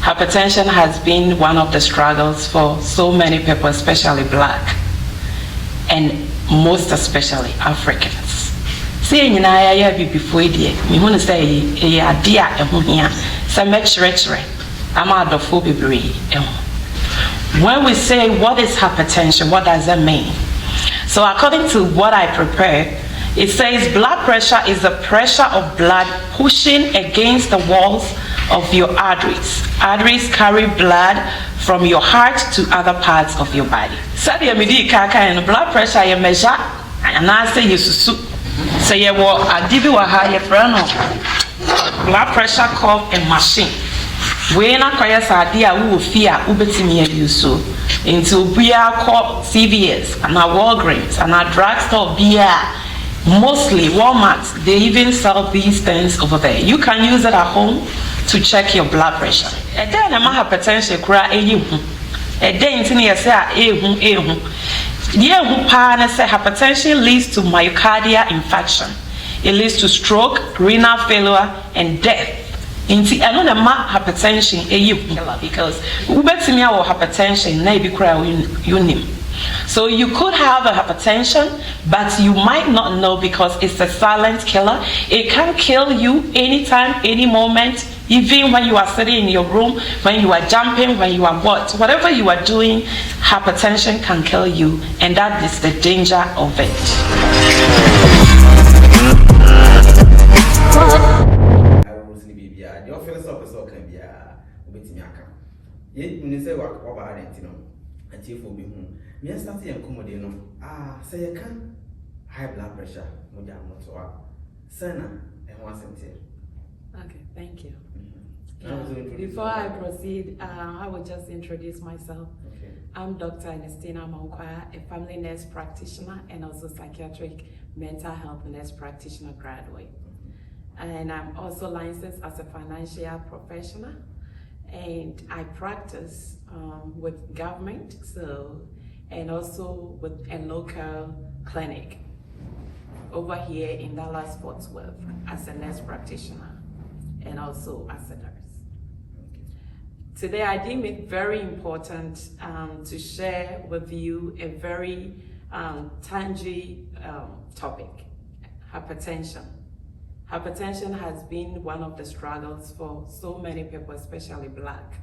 Hypertension has been one of the struggles for so many people, especially black, and most especially Africans. See, you know, I have before the me want to say a dear here, so much I'm out of phobia. When we say what is hypertension, what does that mean? So according to what I prepared, it says blood pressure is the pressure of blood pushing against the walls of your arteries. Arteries carry blood from your heart to other parts of your body. So the blood pressure you measure, and I say you susu. So you will give you a higher blood pressure curve and machine. We na kwaya sadia who fear ubetimi use into beer called CVS and our Walgreens and our drugstore beer. Mostly Walmart, they even sell these things over there. You can use it at home to check your blood pressure. And then I'm hypertension cry a day into the hypertension leads to myocardial infarction. It leads to stroke, renal failure, and death. Inti I know the hypertension because ubetimi or hypertension na be cry unim. So you could have a hypertension, but you might not know because it's a silent killer. It can kill you anytime, any moment, even when you are sitting in your room, when you are jumping, when you are whatever you are doing, hypertension can kill you, and that is the danger of it. Me start to accommodate no. Say you can high blood pressure. Moja motoa. Sana, I want to Okay, thank you. Before I proceed, I will just introduce myself. Okay. I'm Dr. Ernestina Mankwaya, a family nurse practitioner and also psychiatric mental health nurse practitioner graduate. And I'm also licensed as a financial professional, and I practice with government, and also with a local clinic over here in Dallas, Fort Worth, as a nurse practitioner and also as a nurse. Today, I deem it very important to share with you a very tangible topic: hypertension. Hypertension has been one of the struggles for so many people, especially black,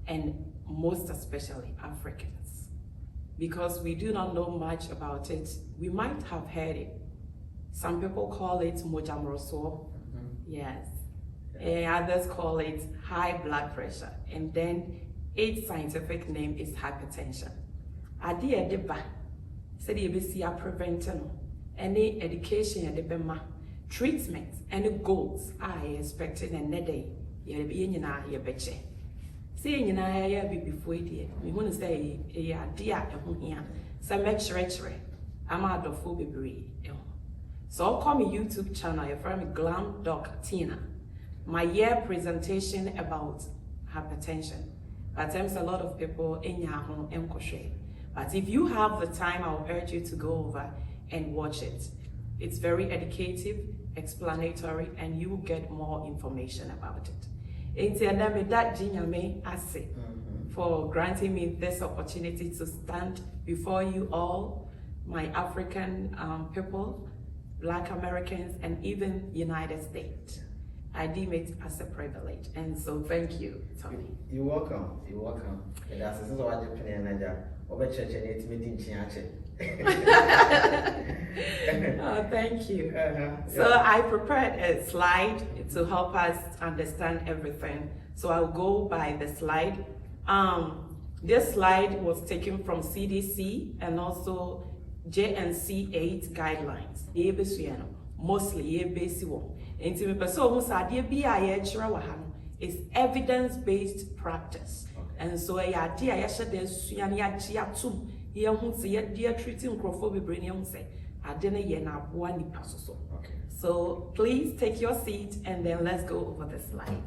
and most especially Africans. Because we do not know much about it, we might have heard it. Some people call it mojamroso, yes. Others call it high blood pressure, and then its scientific name is hypertension. Adi edeba, said you be preventing any education at the bema, treatment, any goals I expected and a day, you'll be in your betche. Seeing in I be before it, we want to say a dear here, some extra. I'm out of phobia. So I'll call me YouTube channel, your friend Glam Doc Tina. My year presentation about hypertension. But there's a lot of people in your home and crochet. But if you have the time, I'll urge you to go over and watch it. It's very educative, explanatory, and you will get more information about it. That Gye Nyame for granting me this opportunity to stand before you all, my African people, Black Americans, and even United States. I deem it as a privilege, and so thank you, Tommy. You're welcome. You're welcome. And that's what I'm thank you. So I prepared a slide to help us understand everything. So I'll go by the slide. This slide was taken from CDC and also JNC 8 guidelines. Mostly basic one. Is evidence-based practice. And so I idea treating so please take your seat and then let's go over the slide.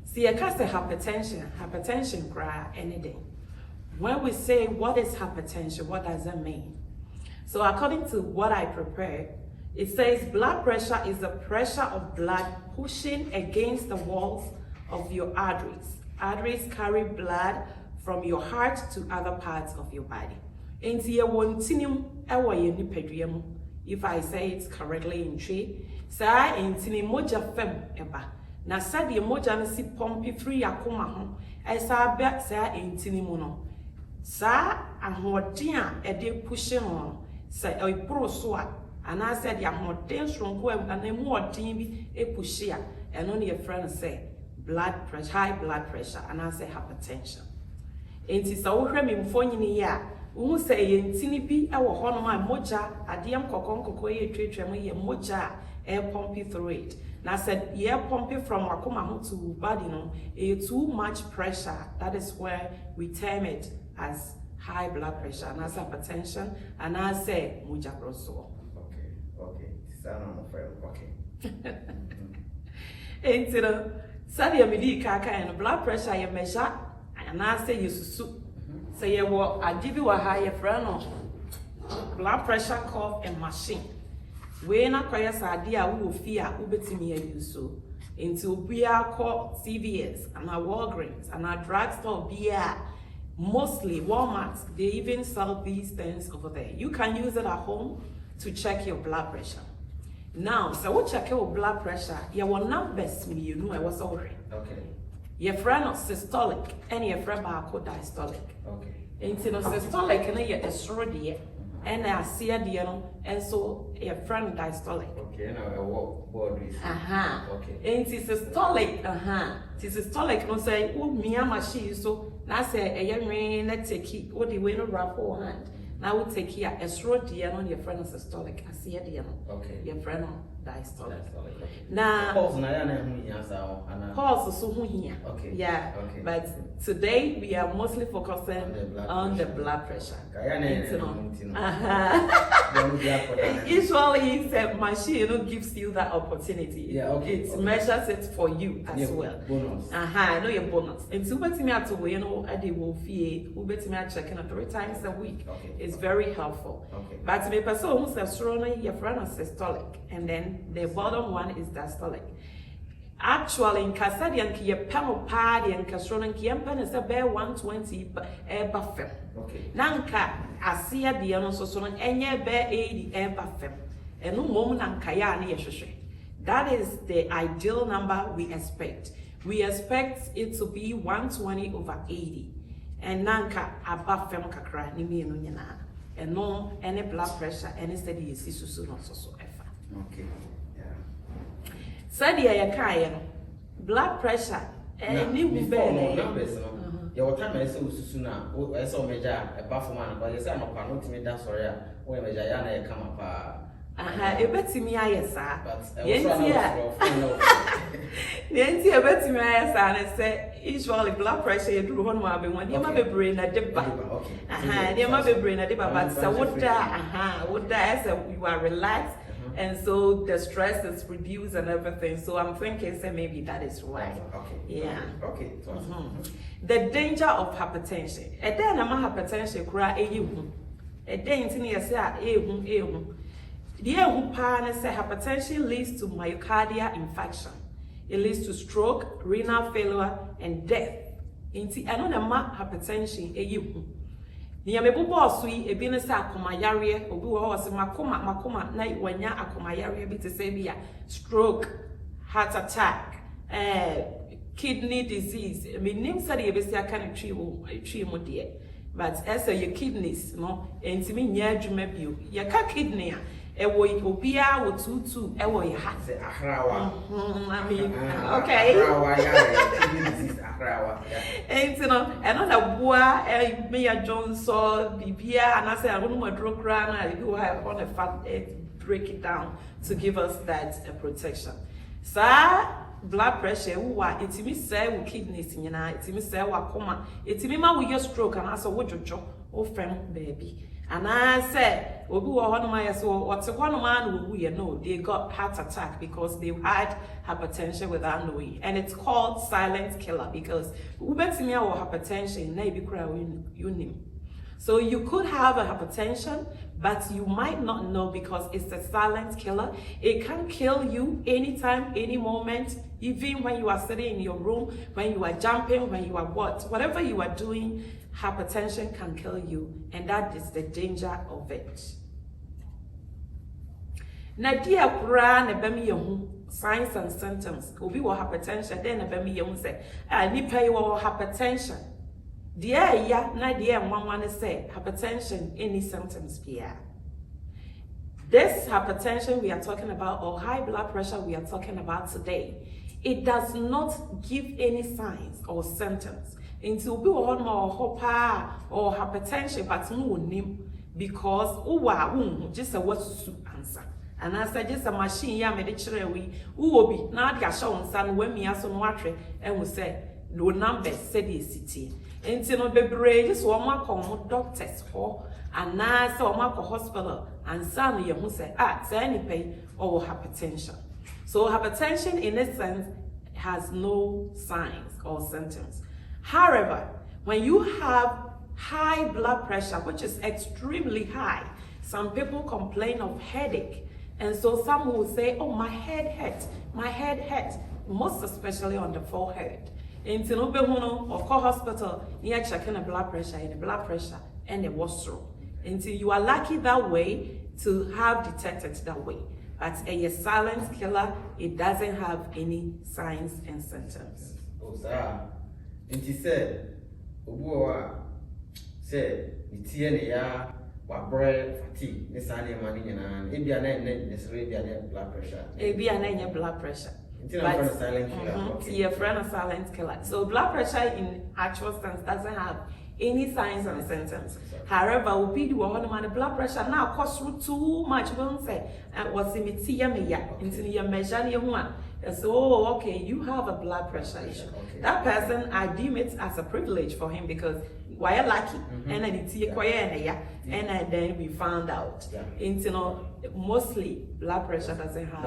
See, I can't say hypertension cry any day. When we say what is hypertension, what does that mean? So according to what I prepared, it says blood pressure is the pressure of blood pushing against the walls of your arteries. Arteries carry blood from your heart to other parts of your body. If I say it correctly in Twi, sa intini moja fem eba. Na sadi moja nsi pompi free akoma ho. Esa be sa intini mu no. Sa ahoden a ede pushing on. Sa oipro so a ana said ya ahoden sonko anemu odin bi e pushi a eno ne your friend say blood pressure, high blood pressure, and I say hypertension. Enti sa wo hwe me mfonyini ya Umu say yentini bi ewo hono ma moja adiem kokonkoko ye twetwe mo ye moja air pumping through it. Na said air pumping from akoma ho to body no too much pressure. That is where we term it as high blood pressure and as hypertension and I say moja broso. Okay. Sana mo friend. Okay. Enti no sadia medi kaka and blood pressure ye measure and I say you susu. So you will give you a higher friend blood pressure cuff and machine. We na kwaya sadia we will fear ubetimi use so into we are called CVS and our Walgreens and our drugstore beer. Mostly Walmart, they even sell these things over there. You can use it at home to check your blood pressure. Now, so we check your blood pressure. You will not best me, you know I was already. Okay. Your friend of systolic and your friend diastolic. Okay. And you know systolic and you sure dear and I see a dear and so your friend diastolic. Okay, now I walk bodies. Okay. And systolic, systolic no say oh me machine so now say a young man let's take it what the way no wrap or hand. Now we take here a sure dear on your friend of systolic. I see a dear. Okay. Your friend diastolic. Okay. Now pulse so here. Okay. Yeah. Okay. But today we are mostly focusing on the blood pressure. Usually it's a machine gives you that opportunity. Yeah, okay. It measures it for you as well. Bonus. I know your bonus. And so what me to you know at the wolfie, who bet me checking 3 times a week. Okay. It's very helpful. Okay. But the person who says your friend is systolic and then the bottom one is diastolic. Actually, in Casadian, ki ye pamo party and Castronan Kiampan is a bear 120 buffet. Okay. Nanka, Asia Diano Soson, and ye bear 80 buffet. And no moment and Kayani Yashe. That is the ideal number we expect. We expect it to be 120 over 80. And Nanka, a buffet kakra, Nimi and and no any blood pressure, any steady is so not so effort. Okay. Sadia ya blood pressure and you be numbers your time I say ususuna I saw measure a performance but you say I'm not to me that sorry when measure yana come up e betimi ayesa but yentia betimi ayesa na say usually blood pressure you do one more be when you ma be brain na deba they ma be brain na deba but so would as you are relaxed. And so the stress is reduced and everything. So I'm thinking, say maybe that is why. Okay. Yeah. Okay. The danger of hypertension. A day I'm hypertension cry a day in say the say hypertension leads to myocardial infarction. It leads to stroke, renal failure, and death. Inti anona hypertension Nyame bobo so yi ebi ne sa akomayare obi wo ho se makoma na wanya akomayare bi te se bia stroke, heart attack, kidney disease. I mean nim say e be se aka ne twi mo de but as your kidneys no entimi nya adwuma bio ye ka kidney a e wo obia wo tutu e wo ye heart akrawa I mean okay akrawa kidney disease akrawa and you know another boa me a Johnson bibia and I say I don't want to kra na you have on a fat break it down to give us that protection. So blood pressure wa itimi say wo kidneys nyina itimi say wa koma itimi ma wo your stroke and aso wo jojo o fem baby and I say obi wo hono ma yeso what's hono ma no wo no they got heart attack because they had hypertension without knowing and it's called silent killer because ubetimi awo hypertension na ibi kura you nim So you could have a hypertension, but you might not know because it's a silent killer. It can kill you anytime, any moment, even when you are sitting in your room, when you are jumping, when you are whatever you are doing, hypertension can kill you, and that is the danger of it. Nadia kura ne bemi yehu signs and symptoms. Obi wa hypertension, then ne bemi yehu say, nipa yi wa hypertension. Dear ya na dear one say hypertension any symptoms here. This hypertension we are talking about, or high blood pressure we are talking about today, it does not give any signs or symptoms. Until we will more hopa or hypertension, but no name because just a what to answer. And I said just a machine ya medicare we will be now the show son when me as on water and we say no number said the city. Until no baby just one more doctors for and now so one hospital and some you who say say any pay or hypertension. So hypertension in a sense has no signs or symptoms. However, when you have high blood pressure, which is extremely high, some people complain of headache. And so some will say, oh, my head hurts, most especially on the forehead. In Tinobehuno or call hospital, near checking the blood pressure and the washroom. Until you are lucky that way to have detected that way. But a silent killer, it doesn't have any signs and symptoms. Oh, sir. And she said, said, it's here. What bread, fatigue, this Sunday morning, and it be a necessarily blood pressure. It be a blood pressure. Until I'm a silent killer. Okay. Your friend a silent killer. So blood pressure in actual sense doesn't have any signs and symptoms. However, we do the blood pressure now costs too much. We don't say what's in it until you measure your one. So okay, you have a blood pressure issue. Okay. That person, I deem it as a privilege for him because why lucky and then it's and then we found out. Mostly blood pressure doesn't have